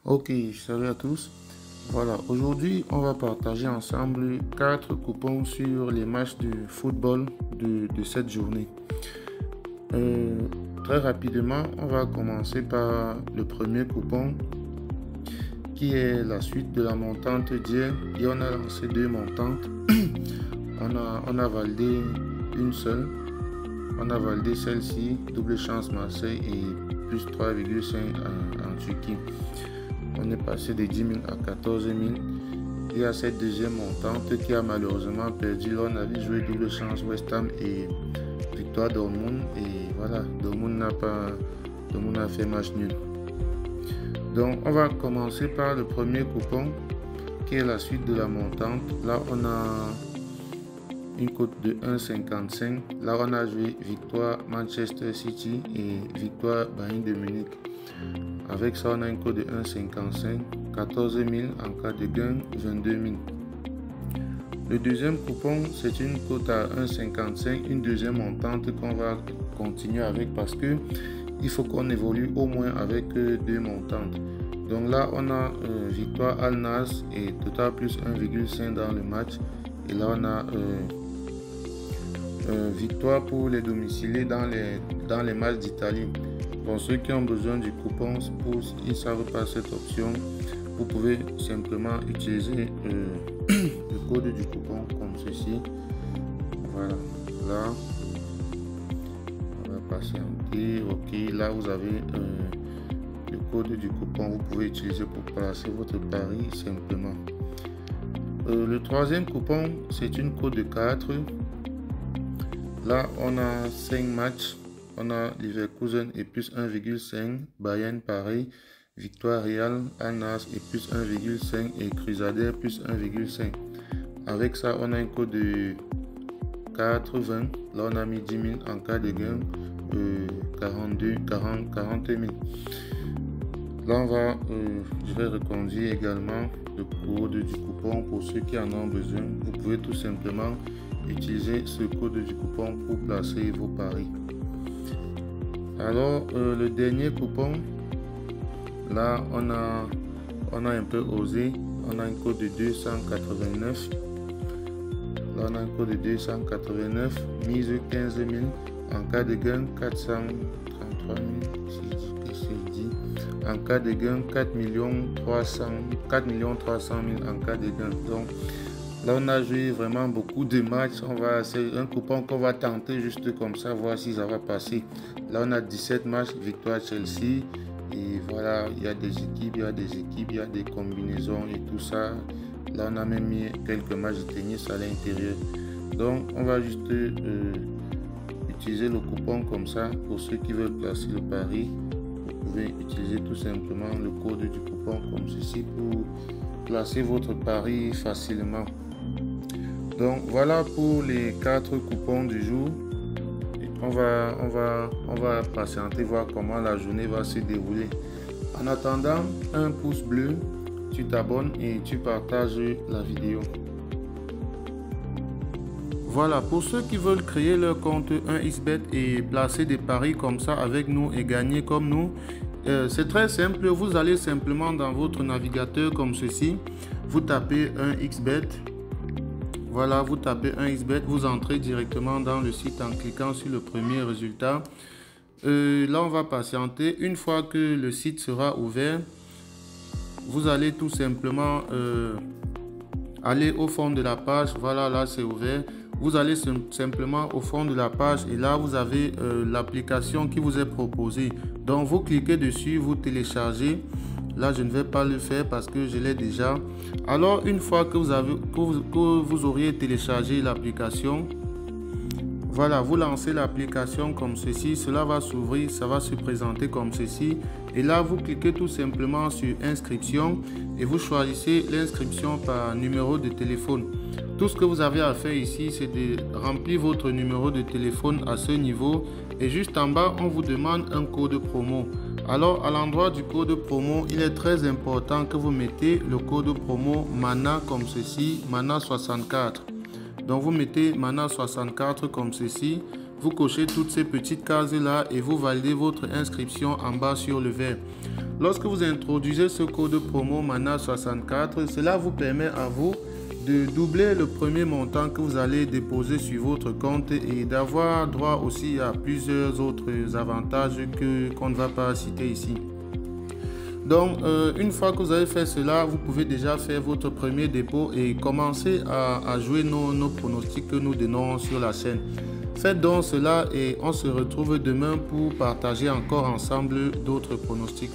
Ok, salut à tous. Voilà, aujourd'hui, on va partager ensemble 4 coupons sur les matchs de football de cette journée. Euh, Très rapidement, on va commencer par le premier coupon qui est la suite de la montante d'hier. Et on a lancé 2 montantes. On a validé une seule. On a validé celle-ci, double chance Marseille et plus 3,5 en Turquie. On est passé de 10 000 à 14 000. Il y a cette deuxième montante qui a malheureusement perdu. Là, on avait joué double chance West Ham et victoire Dortmund. Et voilà, Dortmund a fait match nul. Donc, on va commencer par le premier coupon qui est la suite de la montante. Là, on a une cote de 1,55. Là, on a joué victoire Manchester City et victoire Bayern de Munich. Avec ça, on a une cote de 1,55, 14 000 en cas de gain, 22 000. Le deuxième coupon, c'est une cote à 1,55, une deuxième montante qu'on va continuer avec parce que il faut qu'on évolue au moins avec deux montantes. Donc là, on a victoire Al Nassr et total plus 1,5 dans le match. Et là, on a victoire pour les domiciliés dans les matchs d'Italie. Pour ceux qui ont besoin du coupon, ils ne savent pas cette option, vous pouvez simplement utiliser le code du coupon comme ceci. Voilà, là, on va patienter. Ok, là vous avez le code du coupon, vous pouvez utiliser pour placer votre pari simplement. Le troisième coupon, c'est une cote de 4. Là, on a 5 matchs. On a Leverkusen et plus 1,5, Bayern pareil, victoire Real, Al Nassr et plus 1,5 et Crusader plus 1,5. Avec ça, on a un code de 4,20. Là, on a mis 10 000 en cas de gain, 40 000. Là, je vais reconduire également le code du coupon pour ceux qui en ont besoin. Vous pouvez tout simplement utiliser ce code du coupon pour placer vos paris. Alors, le dernier coupon, là, on a un peu osé. On a un code de 289. Là, on a un code de 289. Mise 15 000. En cas de gain, 433 000. En cas de gain, 4 300 000 en cas de gain. Donc, là, on a joué vraiment beaucoup de matchs. C'est un coupon qu'on va tenter juste comme ça, voir si ça va passer. Là, on a 17 matchs, victoire Chelsea. Et voilà, il y a des équipes, il y a des combinaisons et tout ça. Là, on a même mis quelques matchs de tennis à l'intérieur. Donc, on va juste utiliser le coupon comme ça. Pour ceux qui veulent placer le pari, vous pouvez utiliser tout simplement le code du coupon comme ceci pour placer votre pari facilement. Donc voilà pour les 4 coupons du jour. On va patienter, voir comment la journée va se dérouler. En attendant, un pouce bleu, tu t'abonnes et tu partages la vidéo. Voilà, pour ceux qui veulent créer leur compte 1xBet et placer des paris comme ça avec nous et gagner comme nous, c'est très simple. Vous allez simplement dans votre navigateur comme ceci. Vous tapez 1xBet. Voilà, vous tapez 1xBet, vous entrez directement dans le site en cliquant sur le premier résultat. Là, on va patienter. Une fois que le site sera ouvert, vous allez tout simplement aller au fond de la page. Voilà, là, c'est ouvert. Vous allez simplement au fond de la page et là, vous avez l'application qui vous est proposée. Donc, vous cliquez dessus, vous téléchargez. Là, je ne vais pas le faire parce que je l'ai déjà. Alors, une fois que vous auriez téléchargé l'application, voilà, vous lancez l'application comme ceci. Cela va s'ouvrir, ça va se présenter comme ceci. Et là, vous cliquez tout simplement sur inscription et vous choisissez l'inscription par numéro de téléphone. Tout ce que vous avez à faire ici, c'est de remplir votre numéro de téléphone à ce niveau. Et juste en bas, on vous demande un code promo. Alors, à l'endroit du code promo, il est très important que vous mettez le code promo MANA comme ceci, MANA 64. Donc, vous mettez MANA 64 comme ceci. Vous cochez toutes ces petites cases là et vous validez votre inscription en bas sur le vert. Lorsque vous introduisez ce code promo MANA64, cela vous permet à vous de doubler le premier montant que vous allez déposer sur votre compte et d'avoir droit aussi à plusieurs autres avantages qu'on ne va pas citer ici. Donc, une fois que vous avez fait cela, vous pouvez déjà faire votre premier dépôt et commencer à jouer nos pronostics que nous donnons sur la chaîne. Faites donc cela et on se retrouve demain pour partager encore ensemble d'autres pronostics.